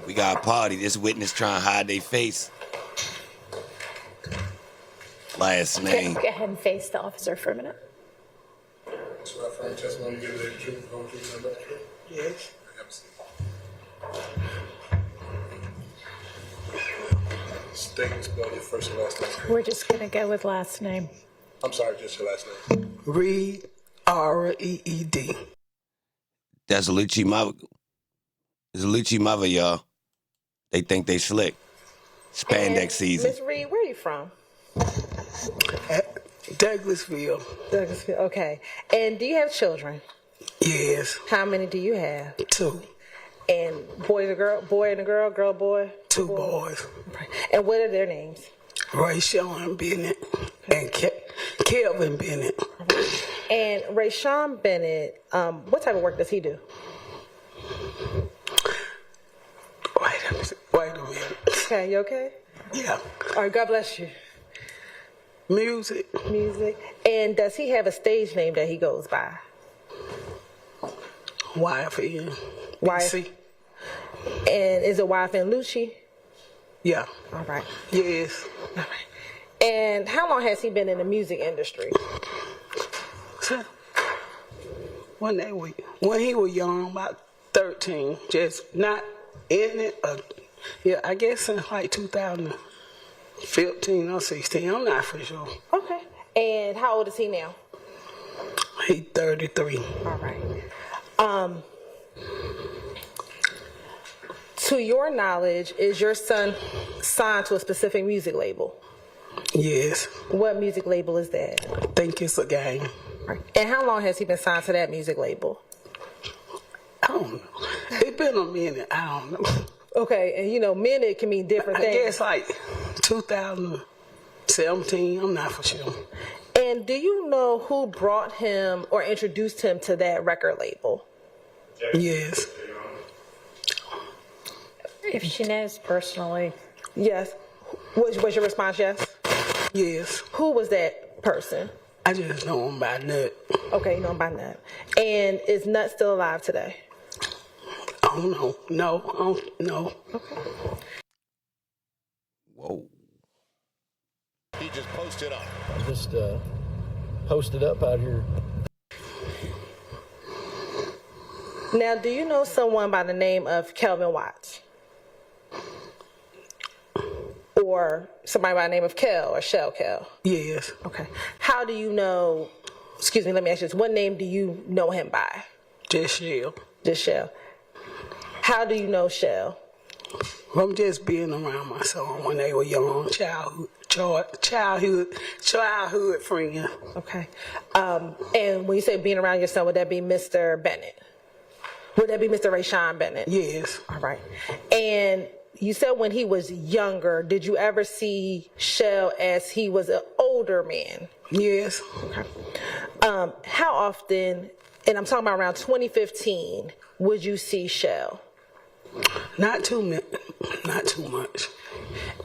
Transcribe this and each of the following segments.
We got a party. This witness trying to hide their face. Last name. Go ahead and face the officer for a minute. So I affirm testimony you give today the truth, the whole truth, and nothing but the truth? Yes. Have a seat. State and spell your first and last name. We're just going to go with last name. I'm sorry, just your last name. Reed, R-E-E-D. That's a LUCCI mother. It's a LUCCI mother, y'all. They think they slick. Spandex season. Miss Reed, where are you from? Douglasville. Douglasville, okay. And do you have children? Yes. How many do you have? 2. And boy and a girl, girl, boy? 2 boys. And what are their names? Rayshawn Bennett and Kelvin Bennett. And Rayshawn Bennett, what type of work does he do? Wait a minute. Okay, you okay? Yeah. All right, God bless you. Music. And does he have a stage name that he goes by? YFN. YFN. And is it YFN LUCCI? Yeah. All right. Yes. All right. And how long has he been in the music industry? When he was young, about 13, just not in it. Yeah, I guess since like 2015 or 16. I'm not for sure. Okay. And how old is he now? He's 33. All right. To your knowledge, is your son signed to a specific music label? Yes. What music label is that? I think it's a game. Right. And how long has he been signed to that music label? I don't know. It's been a minute. I don't know. Okay, and you know, minute can mean different things. I guess like 2017. I'm not for sure. And do you know who brought him or introduced him to that record label? Yes. If she knows personally. Yes. Was your response yes? Yes. Who was that person? I just know him by Nut. Okay, you know him by Nut. And is Nut still alive today? Oh, no. No. No. Okay. Whoa. He just posted up. Just posted up out here. Now, do you know someone by the name of Kelvin Watts? Or somebody by the name of Kel or Shell Kel? Yes. Okay. How do you know, excuse me, let me ask you this. What name do you know him by? Just Shell. Just Shell. How do you know Shell? From just being around my son when they were young, childhood friend. Okay. And when you say being around your son, would that be Mr. Bennett? Would that be Mr. Rayshawn Bennett? Yes. All right. And you said when he was younger, did you ever see Shell as he was an older man? Yes. Okay. How often, and I'm talking about around 2015, would you see Shell? Not too much.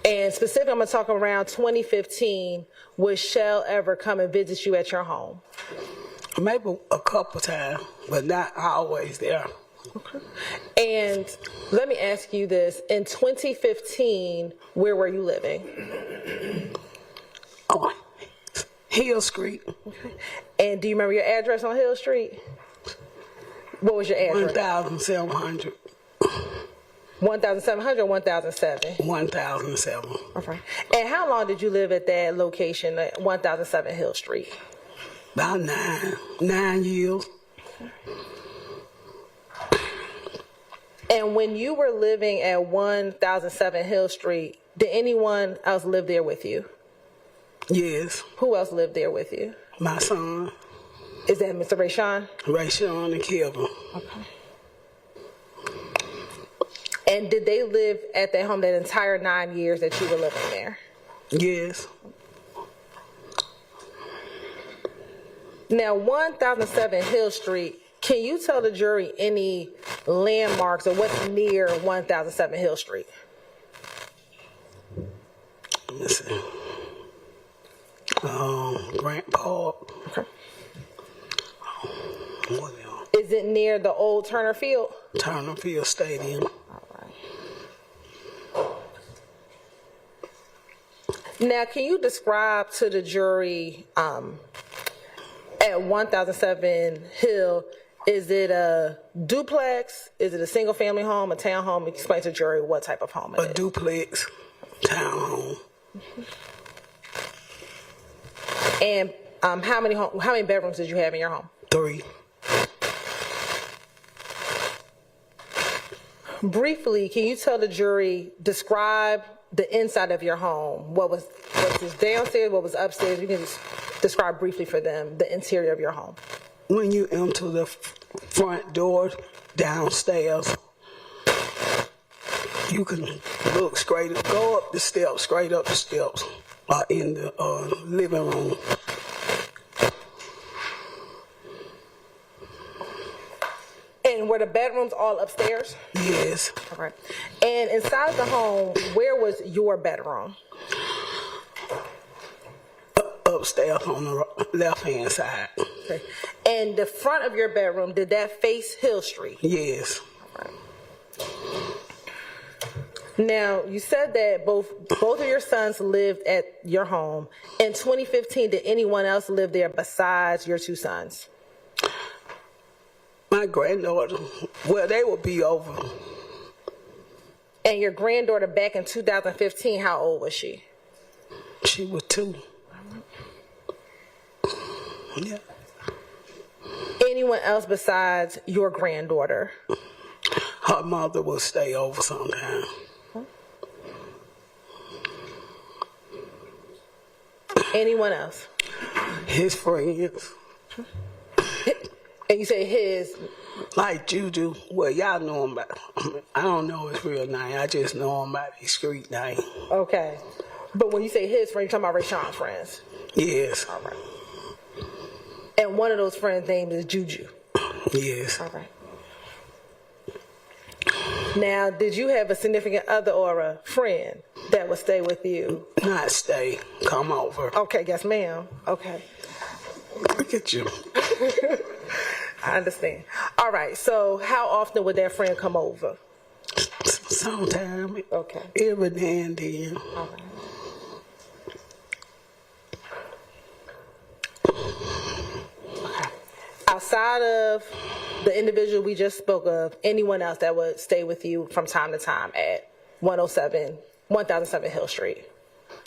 And specifically, I'm going to talk around 2015, would Shell ever come and visit you at your home? Maybe a couple times, but not always there. Okay. And let me ask you this. In 2015, where were you living? Oh, Hill Street. Okay. And do you remember your address on Hill Street? What was your address? 1,700. 1,700 or 1,007? 1,007. Okay. And how long did you live at that location at 1,007 Hill Street? About 9 years. And when you were living at 1,007 Hill Street, did anyone else live there with you? Yes. Who else lived there with you? My son. Is that Mr. Rayshawn? Rayshawn and Kelvin. Okay. And did they live at that home that entire 9 years that you were living there? Yes. Now, 1,007 Hill Street, can you tell the jury any landmarks or what's near 1,007 Hill Street? Let me see. Grant Park. Okay. What else? Is it near the old Turner Field? Turner Field Stadium. All right. Now, can you describe to the jury at 1007 Hill, is it a duplex? Is it a single family home, a townhome? Explain to the jury what type of home it is. A duplex, townhome. And how many bedrooms did you have in your home? 3. Briefly, can you tell the jury, describe the inside of your home? What was downstairs, what was upstairs? You can just describe briefly for them the interior of your home. When you enter the front door downstairs, you can look go up the steps, straight up the steps, in the living room. And were the bedrooms all upstairs? Yes. All right. And inside the home, where was your bedroom? Upstairs on the left-hand side. Okay. And the front of your bedroom, did that face Hill Street? Yes. All right. Now, you said that both of your sons lived at your home. In 2015, did anyone else live there besides your 2 sons? My granddaughter, well, they would be over. And your granddaughter back in 2015, how old was she? She was 2. Yeah. Anyone else besides your granddaughter? Her mother would stay over sometime. Anyone else? His friends. And you say his? Like Juju. Well, y'all know him by, I don't know his real name. I just know him by his street name. Okay. But when you say his friend, you're talking about Rashawn's friends? Yes. All right. And one of those friends' name is Juju? Yes. All right. Now, did you have a significant other or a friend that would stay with you? Not stay. Come over. Okay, yes, ma'am. Okay. Look at you. I understand. All right, so how often would that friend come over? Sometime. Okay. Every now and then. All right. Okay. Outside of the individual we just spoke of, anyone else that would stay with you from time to time at 1007 Hill Street?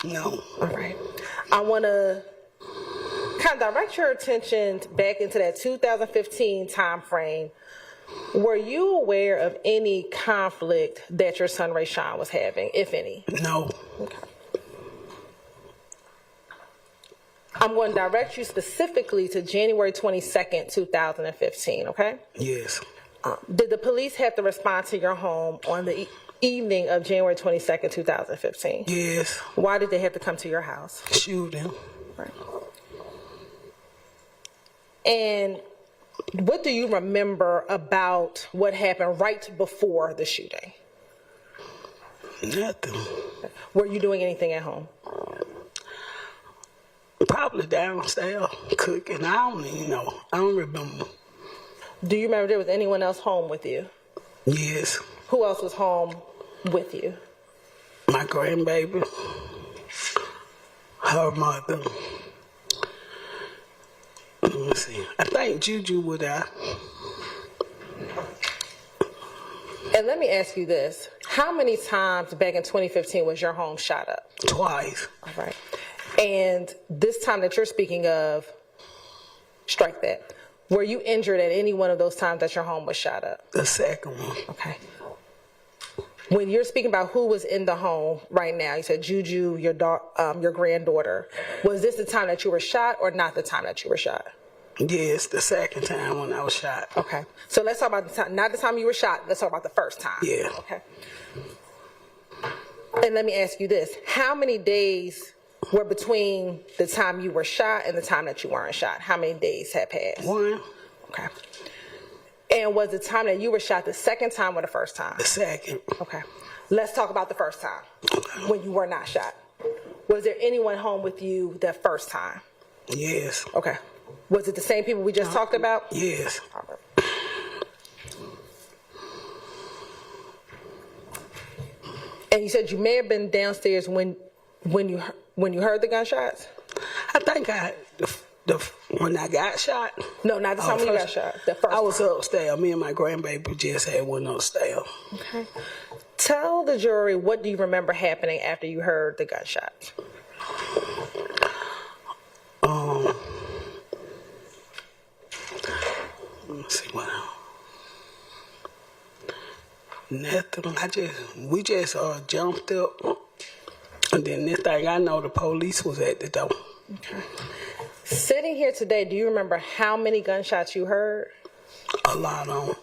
No. All right. I want to kind of direct your attention back into that 2015 time frame. Were you aware of any conflict that your son Rashawn was having, if any? No. Okay. I'm going to direct you specifically to January 22nd, 2015, okay? Yes. Did the police have to respond to your home on the evening of January 22nd, 2015? Yes. Why did they have to come to your house? Shooting. Right. And what do you remember about what happened right before the shooting? Nothing. Were you doing anything at home? Probably downstairs cooking. I don't even know. I don't remember. Do you remember there was anyone else home with you? Yes. Who else was home with you? My grandbaby. Her mother. Let me see. I think Juju was there. And let me ask you this. How many times back in 2015 was your home shot up? Twice. All right. And this time that you're speaking of, strike that. Were you injured at any one of those times that your home was shot up? The second one. Okay. When you're speaking about who was in the home right now, you said Juju, your granddaughter. Was this the time that you were shot or not the time that you were shot? Yes, the second time when I was shot. Okay. So let's talk about the time, not the time you were shot. Let's talk about the first time. Yeah. Okay. And let me ask you this. How many days were between the time you were shot and the time that you weren't shot? How many days had passed? 1. Okay. And was the time that you were shot the second time or the first time? The second. Okay. Let's talk about the first time, when you were not shot. Was there anyone home with you that first time? Yes. Okay. Was it the same people we just talked about? Yes. All right. And you said you may have been downstairs when you when you heard the gunshots? I think when I got shot. No, not the time when you got shot. The first I was time. upstairs. Me and my grandbaby just had one upstairs. Okay. Tell the jury, what do you remember happening after you heard the gunshots? Let me see what else. Nothing. We just jumped up, and then next thing I know, the police was at the door. Okay. Sitting here today, do you remember how many gunshots you heard? A lot on.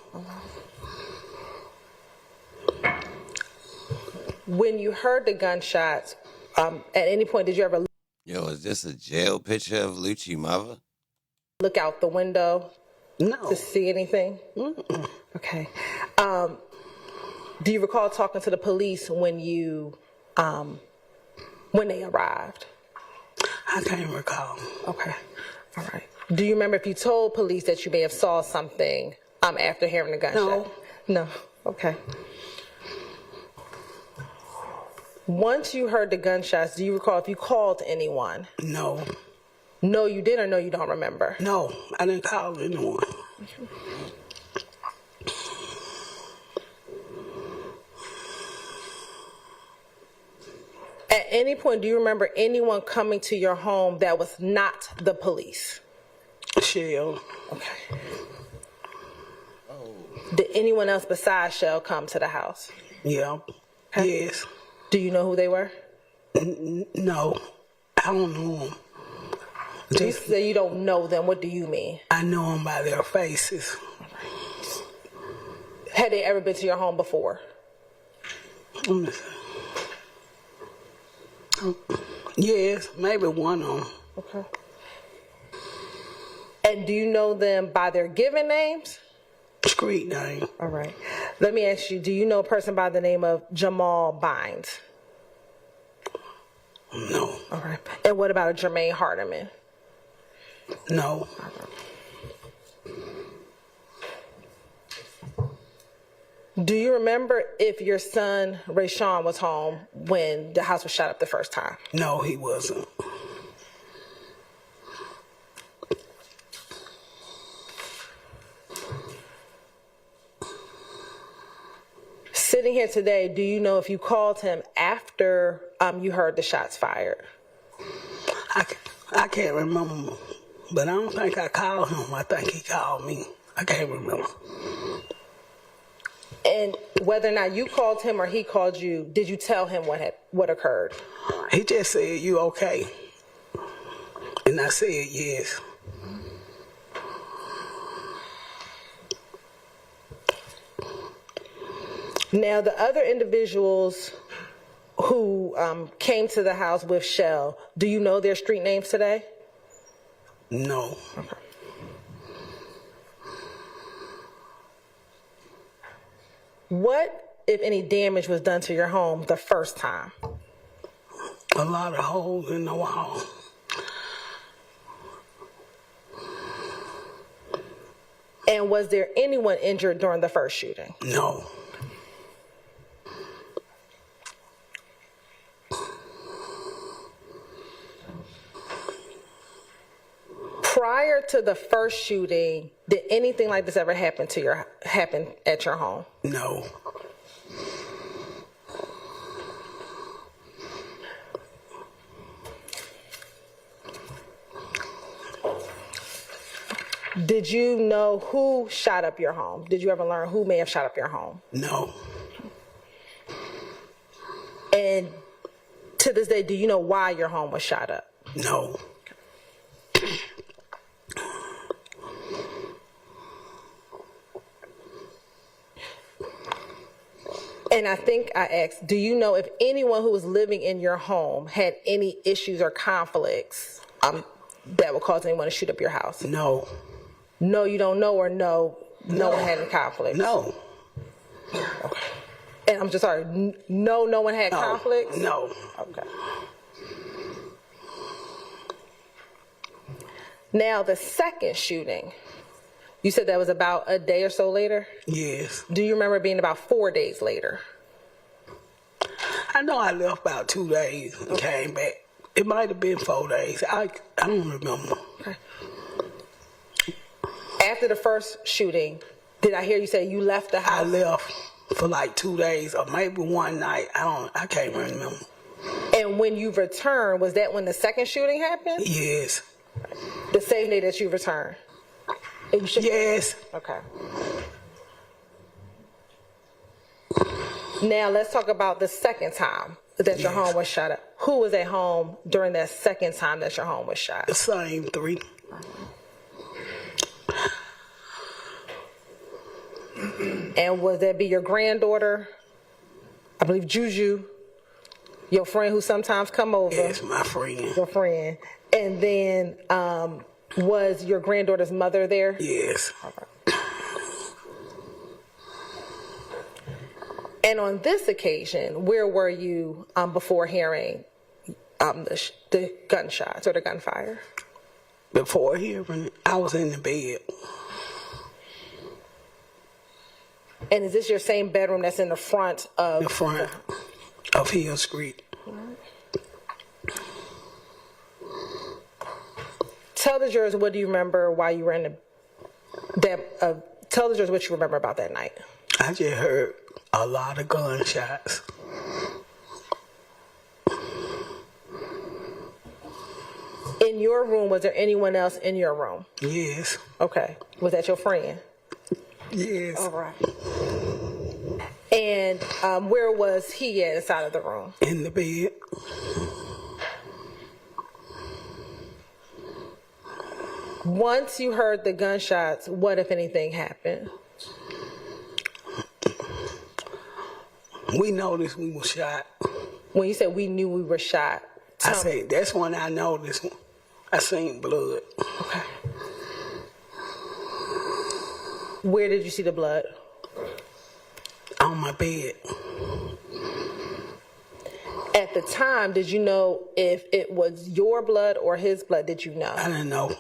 When you heard the gunshots, at any point did you ever Yo, is this a jail picture of LUCCI mother? look out the window No. to see anything? Mm-mm. Okay. Do you recall talking to the police when they arrived? I can't recall. Okay. All right. Do you remember if you told police that you may have saw something after hearing the gunshot? No. Okay. Once you heard the gunshots, do you recall if you called anyone? No. No, you did, or no, you don't remember? No, I didn't call anyone. At any point, do you remember anyone coming to your home that was not the police? Shell. Okay. Did anyone else besides Shell come to the house? Yeah. Okay. Yes. Do you know who they were? No. I don't know them. You say you don't know them. What do you mean? I know them by their faces. Had they ever been to your home before? Let me see. Yes, maybe one of them. Okay. And do you know them by their given names? Street name. All right. Let me ask you, do you know a person by the name of Jamal Bynes? No. All right. And what about a Jermaine Hardiman? No. Do you remember if your son, Rayshawn, was home when the house was shot up the first time? No, he wasn't. Sitting here today, do you know if you called him after you heard the shots fired? I can't remember, but I don't think I called him. I think he called me. I can't remember. And whether or not you called him or he called you, did you tell him what occurred? He just said, "You okay?" And I said, "Yes." Now, the other individuals who came to the house with Shell, do you know their street names today? No. Okay. What, if any, damage was done to your home the first time? A lot of holes in the wall. And was there anyone injured during the first shooting? No. Prior to the first shooting, did anything like this ever happen at your home? No. Did you know who shot up your home? Did you ever learn who may have shot up your home? No. And to this day, do you know why your home was shot up? No. And I think I asked, do you know if anyone who was living in your home had any issues or conflicts that would cause anyone to shoot up your house? No. No, you don't know, or no one had any conflicts? No. Okay. And I'm just sorry, no one had conflicts? No. Okay. Now, the second shooting, you said that was about a day or so later? Yes. Do you remember being about 4 days later? I know I left about 2 days and came back. It might have been 4 days. I don't remember. Okay. After the first shooting, did I hear you say you left the house? I left for like 2 days or maybe one night. I can't remember. And when you returned, was that when the second shooting happened? Yes. The same day that you returned? Yes. Okay. Now let's talk about the second time that your home was shot up. Who was at home during that second time that your home was shot? The same 3. And would that be your granddaughter? I believe Juju, your friend who sometimes come over. Yes, my friend. Your friend. And then was your granddaughter's mother there? Yes. Okay. And on this occasion, where were you before hearing the gunshots or the gunfire? Before hearing it, I was in the bed. And is this your same bedroom that's in the front of? The front of Hill Street. Tell the jurors what do you remember while you were in tell the jurors what you remember about that night. I just heard a lot of gunshots. In your room, was there anyone else in your room? Yes. Okay. Was that your friend? Yes. All right. And where was he at inside of the room? In the bed. Once you heard the gunshots, what, if anything, happened? We noticed we were shot. When you said we knew we were shot, I said, that's when I noticed. I seen blood. Okay. Where did you see the blood? On my bed. At the time, did you know if it was your blood or his blood? Did you know? I didn't know.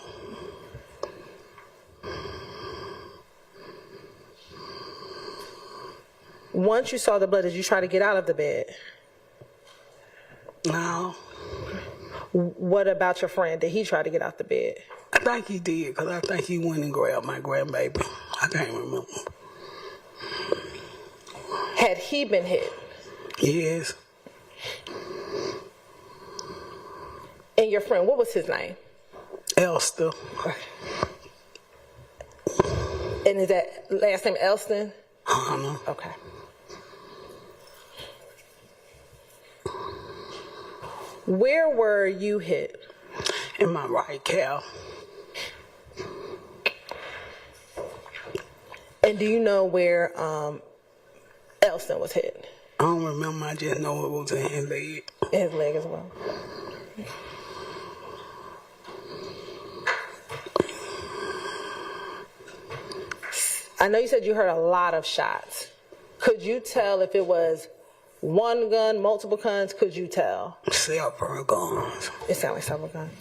Once you saw the blood, did you try to get out of the bed? No. What about your friend? Did he try to get out the bed? I think he did, because I think he went and grabbed my grandbaby. I can't remember. Had he been hit? Yes. And your friend, what was his name? Elster. And is that last name Elston? Okay. Where were you hit? In my right calf. And do you know where Elston was hit? I don't remember. I just know it was in his leg. In his leg as well. I know you said you heard a lot of shots. Could you tell if it was one gun, multiple guns? Could you tell? Several guns. It sounded like several guns.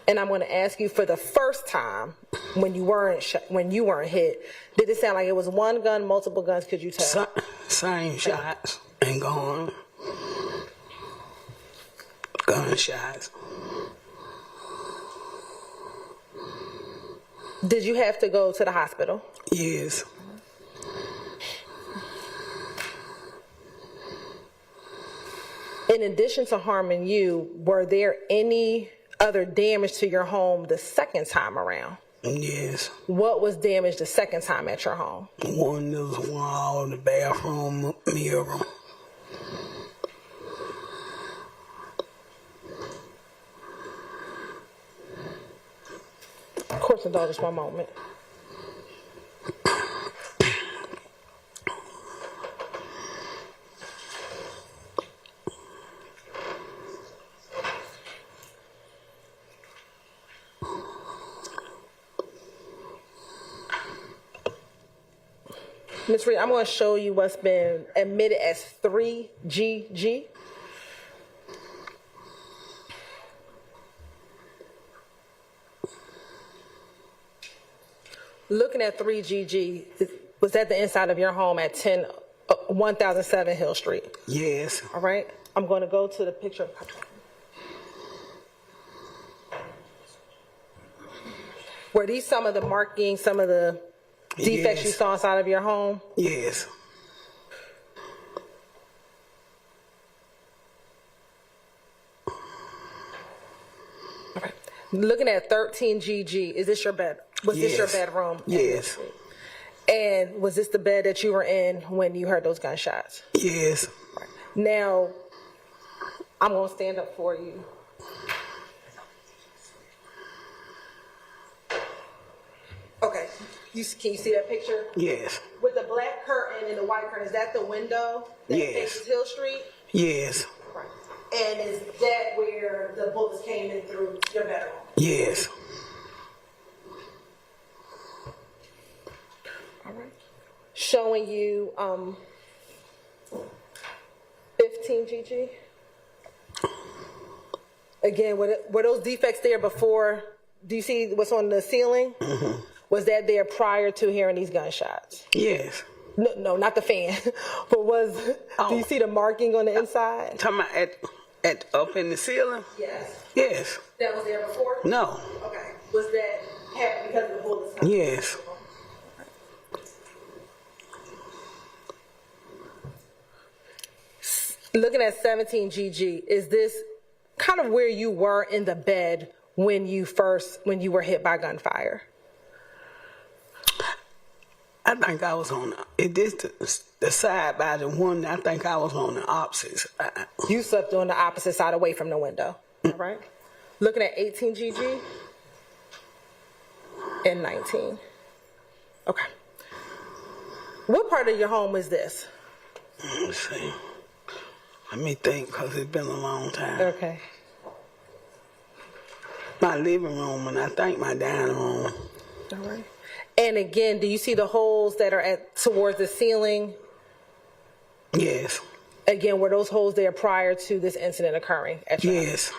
And I'm going to ask you, for the first time when you weren't hit, did it sound like it was one gun, multiple guns? Could you tell? Same shots and gone. Gunshots. Did you have to go to the hospital? Yes. In addition to harming you, were there any other damage to your home the second time around? Yes. What was damaged the second time at your home? One was wall, the bathroom mirror. Of course, indulge us one moment. Ms. Reed, I'm going to show you what's been admitted as 3GG. Looking at 3GG, was that the inside of your home at 10 1007 Hill Street. Yes. All right. I'm going to go to the picture. Were these some of the markings, some of the defects you saw inside of your home? Yes. Okay. Looking at 13 GG, is this your bed? Was this your bedroom? Yes. And was this the bed that you were in when you heard those gunshots? Yes. Now, I'm going to stand up for you. Okay. Can you see that picture? Yes. With the black curtain and the white curtain, is that the window that faces Hill Street? Yes. Right. And is that where the bullets came in through your bedroom? Yes. All right. Showing you 15 GG. Again, were those defects there before? Do you see what's on the ceiling? Mm-hmm. Was that there prior to hearing these gunshots? Yes. No, not the fan. But do you see the marking on the inside? Talking about at up in the ceiling? Yes. Yes. That was there before? No. Okay. Was that happened because of the bullets coming? Yes. Looking at 17 GG, is this kind of where you were in the bed when you were hit by gunfire? I think I was on the side by the one. I think I was on the opposite side. You slept on the opposite side away from the window. All right. Looking at 18 GG and 19. Okay. What part of your home is this? Let's see. Let me think, because it's been a long time. Okay. My living room and I think my dining room. All right. And again, do you see the holes that are towards the ceiling? Yes. Again, were those holes there prior to this incident occurring at your house?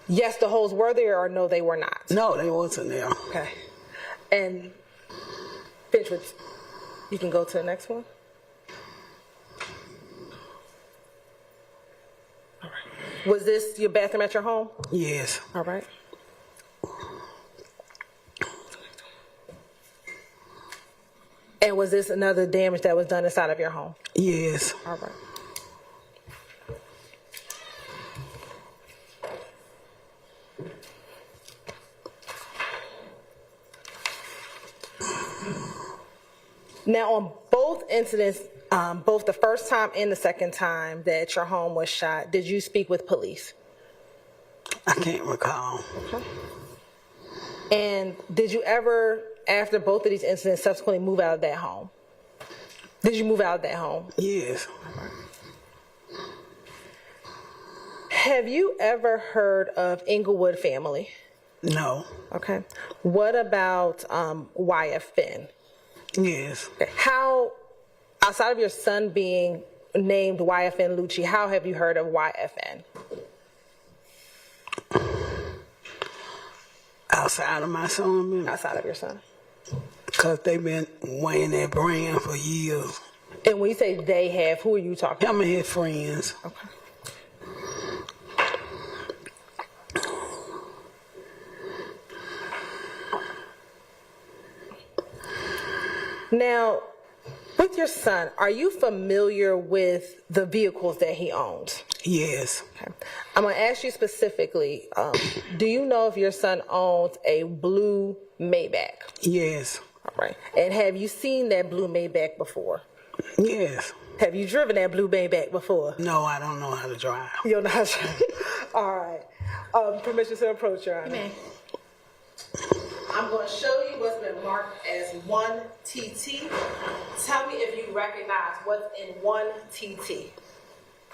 Yes, the holes were there, or no, they were not? No, they wasn't there. Okay. And Finchwood, you can go to the next one. All right. Was this your bathroom at your home? Yes. All right. And was this another damage that was done inside of your home? Yes. All right. Now, on both incidents, both the first time and the second time that your home was shot, did you speak with police? I can't recall. Okay. And did you ever, after both of these incidents, subsequently move out of that home? Did you move out of that home? Yes. Have you ever heard of Inglewood family? No. Okay. What about YFN? Yes. How, outside of your son being named YFN LUCCI, how have you heard of YFN? Outside of my son? Outside of your son. Because they've been weighing that brand for years. And when you say they have, who are you talking about? Him and his friends. Okay. Now, with your son, are you familiar with the vehicles that he owns? Yes. Okay. I'm going to ask you specifically, do you know if your son owns a blue Maybach? Yes. All right. And have you seen that blue Maybach before? Yes. Have you driven that blue Maybach before? No, I don't know how to drive. You don't know how to drive? All right. Permission to approach, Your Honor. Amen. I'm going to show you what's been marked as 1TT. Tell me if you recognize what's in 1TT.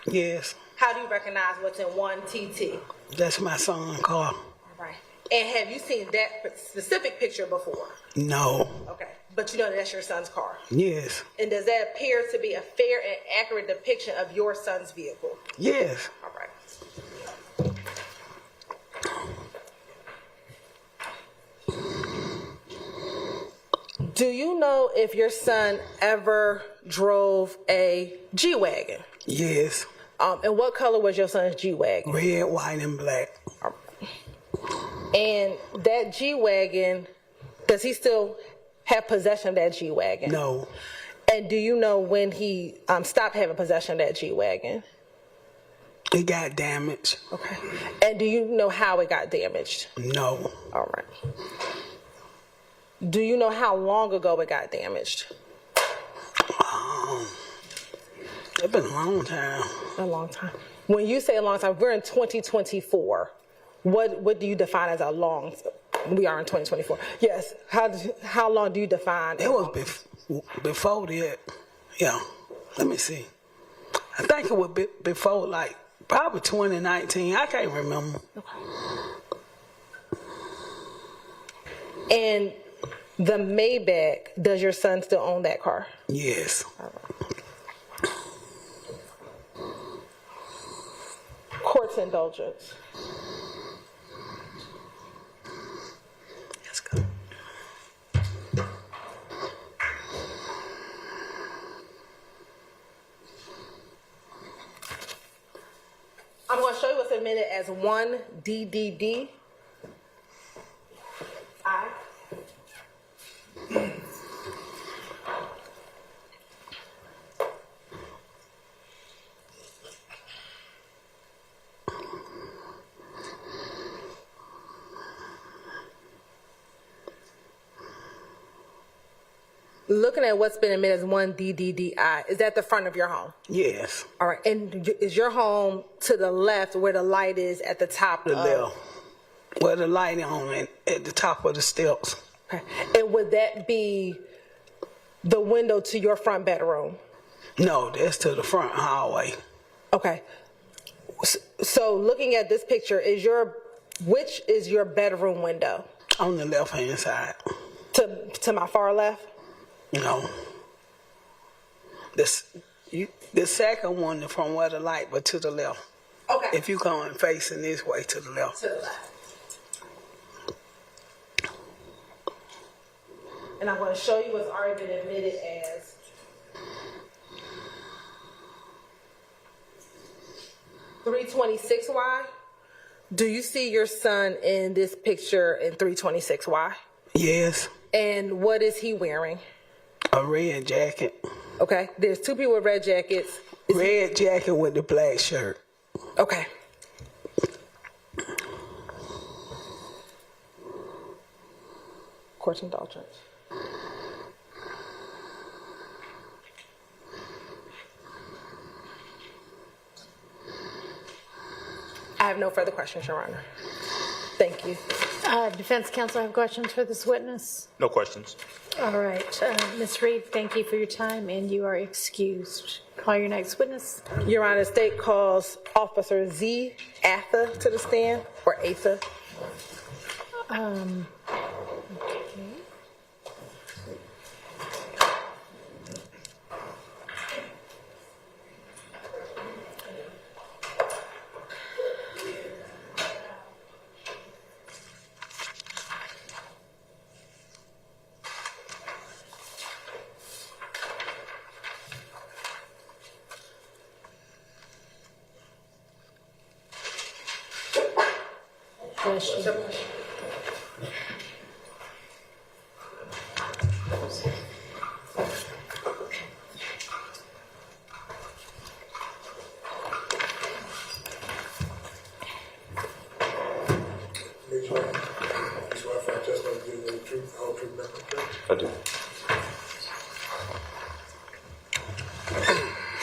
Yes. How do you recognize what's in 1TT? That's my son's car. All right. And have you seen that specific picture before? No. Okay. But you know that's your son's car? Yes. And does that appear to be a fair and accurate depiction of your son's vehicle? Yes. All right. Do you know if your son ever drove a G-Wagon? Yes. And what color was your son's G-Wagon? Red, white, and black. And that G-Wagon, does he still have possession of that G-Wagon? No. And do you know when he stopped having possession of that G-Wagon? It got damaged. Okay. And do you know how it got damaged? No. All right. Do you know how long ago it got damaged? It's been a long time. A long time. When you say a long time, we're in 2024. What do you define as a long? We are in 2024. Yes. How long do you define? It was before that. Yeah. Let me see. I think it was before, like, probably 2019. I can't remember. Okay. And the Maybach, does your son still own that car? Yes. All right. Court's indulgence. Let's go. I'm going to show you what's admitted as 1 DDD. I. Looking at what's been admitted as 1 DDDI, is that the front of your home? Yes. All right, and is your home to the left where the light is at the top? The left. Where the light on at the top of the steps. Okay. And would that be the window to your front bedroom? No, that's to the front hallway. Okay. So looking at this picture, which is your bedroom window? On the left-hand side. To my far left? No. The second one from where the light, but to the left. Okay. If you come facing this way, to the left. To the left. And I'm going to show you what's already been admitted as $326Y. Do you see your son in this picture in $326Y? Yes. And what is he wearing? A red jacket. Okay. There's 2 people with red jackets. Red jacket with the black shirt. Okay. Court's indulgence. I have no further questions, Your Honor. Thank you. Defense counsel, I have questions for this witness. No questions. All right. Ms. Reed, thank you for your time, and you are excused. Call your next witness. Your Honor, state calls Officer Z. Atha to the stand, or Atha. Okay. Bless you. Raise your hand. You swear affirm testimony to give the truth, the whole truth, nothing but the truth. I do.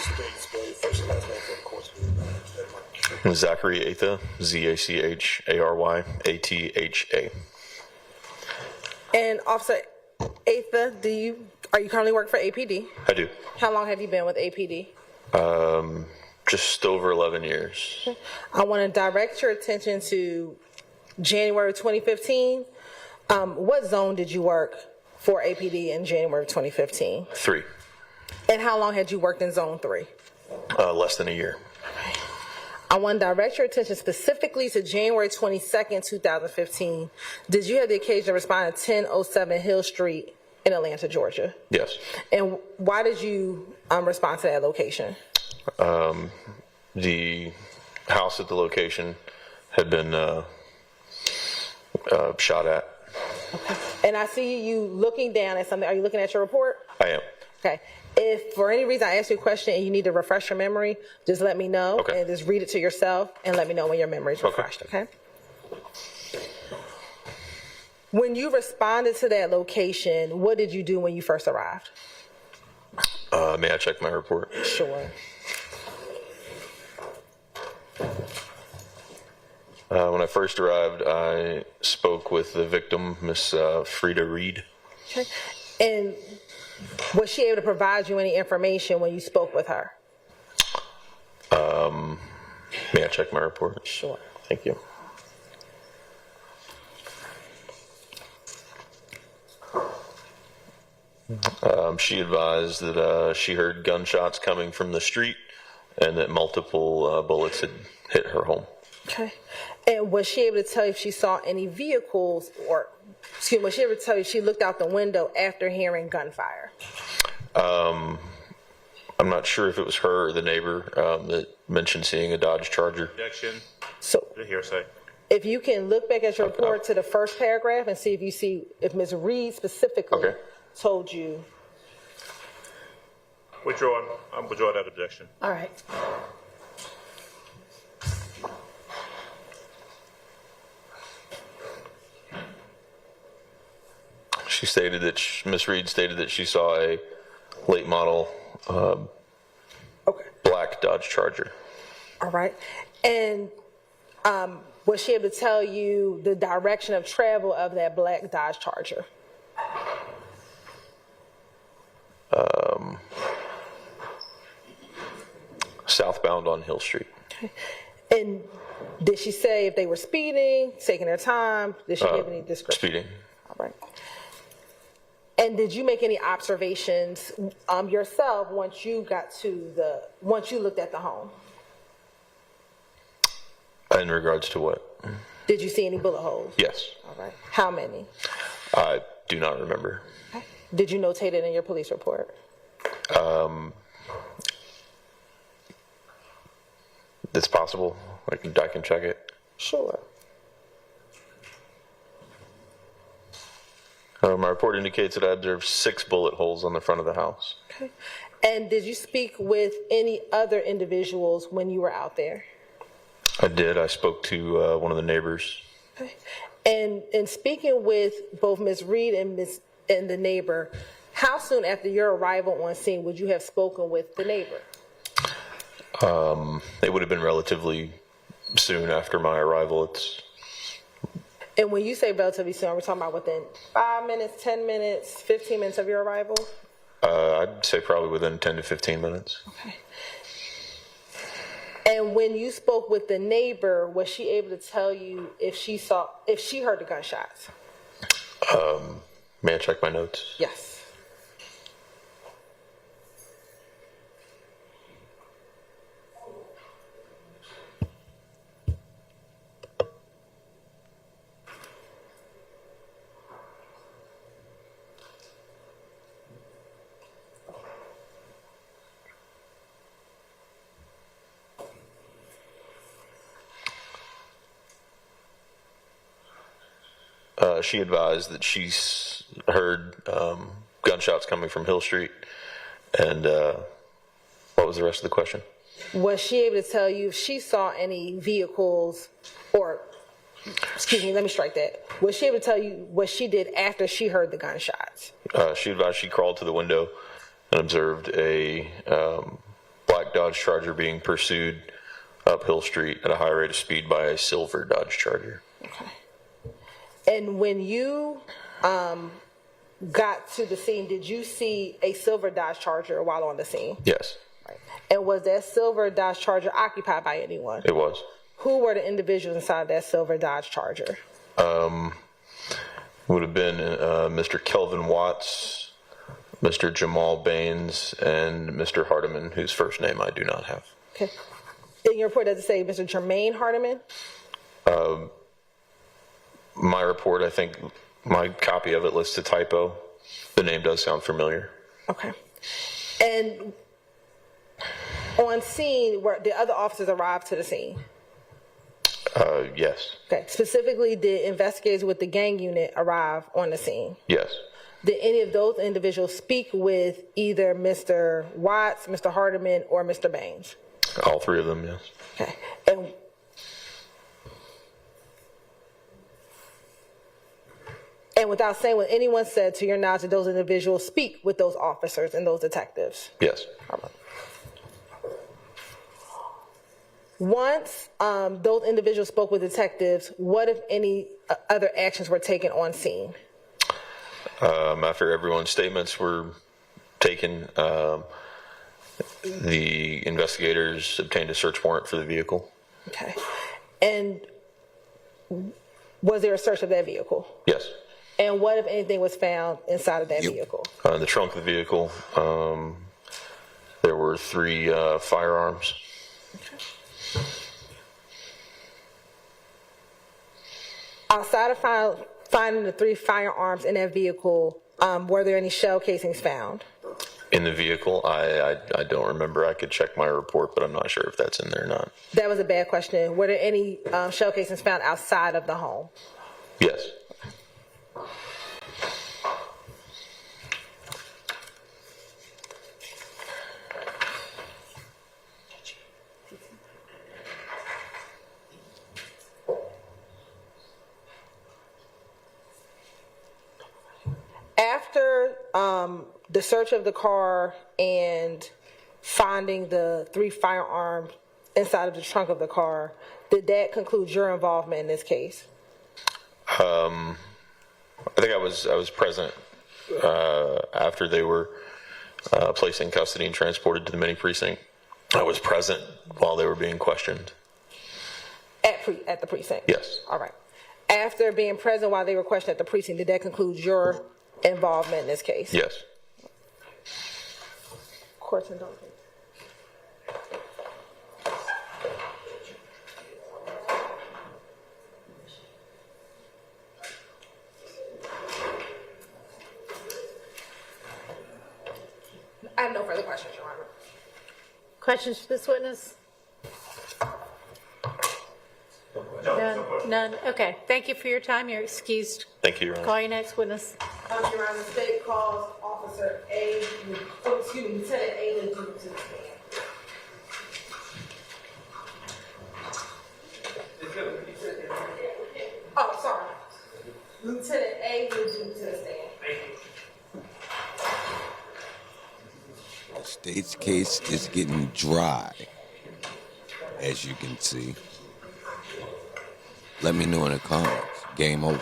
State, spell your first and last name for the court's view. That mic. Zachary Atha, ZACHARY ATHA. And Officer Atha, are you currently working for APD? I do. How long have you been with APD? Just over 11 years. I want to direct your attention to January 2015. What zone did you work for APD in January 2015? 3. And how long had you worked in Zone 3? Less than a year. I want to direct your attention specifically to January 22nd, 2015. Did you have the occasion to respond to 1007 Hill Street in Atlanta, Georgia. Yes. And why did you respond to that location? The house at the location had been shot at. Okay. And I see you looking down at something. Are you looking at your report? I am. Okay. If for any reason I ask you a question and you need to refresh your memory, just let me know. Okay. And just read it to yourself and let me know when your memory is refreshed, okay? When you responded to that location, what did you do when you first arrived? May I check my report? Sure. When I first arrived, I spoke with the victim, Miss Frida Reed. Okay. And was she able to provide you any information when you spoke with her? May I check my report? Sure. Thank you. She advised that she heard gunshots coming from the street and that multiple bullets had hit her home. Okay. And was she able to tell you if she saw any vehicles or, excuse me, was she able to tell you if she looked out the window after hearing gunfire? I'm not sure if it was her or the neighbor that mentioned seeing a Dodge Charger. Objection. So The hearsay. if you can look back at your report to the first paragraph and see if you see if Ms. Reed specifically told you. Withdraw. I'm withdraw that objection. All right. She stated that Miss Reed stated that she saw a late model black Dodge Charger. All right. And was she able to tell you the direction of travel of that black Dodge Charger? Southbound on Hill Street. Okay. And did she say if they were speeding, taking their time? Did she give any description? Speeding. All right. And did you make any observations yourself once you looked at the home? In regards to what? Did you see any bullet holes? Yes. All right. How many? I do not remember. Okay. Did you notate it in your police report? It's possible. I can check it. Sure. My report indicates that I observed 6 bullet holes on the front of the house. Okay. And did you speak with any other individuals when you were out there? I did. I spoke to one of the neighbors. Okay. And in speaking with both Ms. Reed and the neighbor, how soon after your arrival on scene would you have spoken with the neighbor? It would have been relatively soon after my arrival. And when you say relatively soon, are we talking about within 5 minutes, 10 minutes, 15 minutes of your arrival? I'd say probably within 10 to 15 minutes. Okay. And when you spoke with the neighbor, was she able to tell you if she heard the gunshots? May I check my notes? Yes. She advised that she heard gunshots coming from Hill Street. And what was the rest of the question? Was she able to tell you if she saw any vehicles or, excuse me, let me strike that. Was she able to tell you what she did after she heard the gunshots? She advised she crawled to the window and observed a black Dodge Charger being pursued up Hill Street at a high rate of speed by a silver Dodge Charger. Okay. And when you got to the scene, did you see a silver Dodge Charger while on the scene? Yes. Right. And was that silver Dodge Charger occupied by anyone? It was. Who were the individuals inside that silver Dodge Charger? Would have been Mr. Kelvin Watts, Mr. Jamal Baines, and Mr. Hardiman, whose first name I do not have. Okay. In your report, does it say Mr. Jermaine Hardiman? My report, I think my copy of it lists a typo. The name does sound familiar. Okay. And on scene, where the other officers arrived to the scene? Yes. Okay. Specifically, did investigators with the gang unit arrive on the scene? Yes. Did any of those individuals speak with either Mr. Watts, Mr. Hardiman, or Mr. Baines? All three of them, yes. Okay. And without saying what anyone said, to your knowledge, did those individuals speak with those officers and those detectives? Yes. Once those individuals spoke with detectives, what, if any, other actions were taken on scene? After everyone's statements were taken, the investigators obtained a search warrant for the vehicle. Okay. And was there a search of that vehicle? Yes. And what, if anything, was found inside of that vehicle? In the trunk of the vehicle, there were 3 firearms. Okay. Outside of finding the 3 firearms in that vehicle, were there any shell casings found? In the vehicle, I don't remember. I could check my report, but I'm not sure if that's in there or not. That was a bad question. Were there any shell casings found outside of the home? Yes. After the search of the car and finding the 3 firearms inside of the trunk of the car, did that conclude your involvement in this case? I think I was present after they were placed in custody and transported to the mini precinct. I was present while they were being questioned. At the precinct? Yes. All right. After being present while they were questioned at the precinct, did that conclude your involvement in this case? Yes. Court's indulgence. I have no further questions, Your Honor. Questions for this witness? None? Okay. Thank you for your time. You're excused. Thank you, Your Honor. Call your next witness. Your Honor, the state calls Officer Lieutenant A. to the stand. Oh, sorry. Lieutenant A. to the stand. The state's case is getting dry, as you can see. Let me know in the comments. Game over.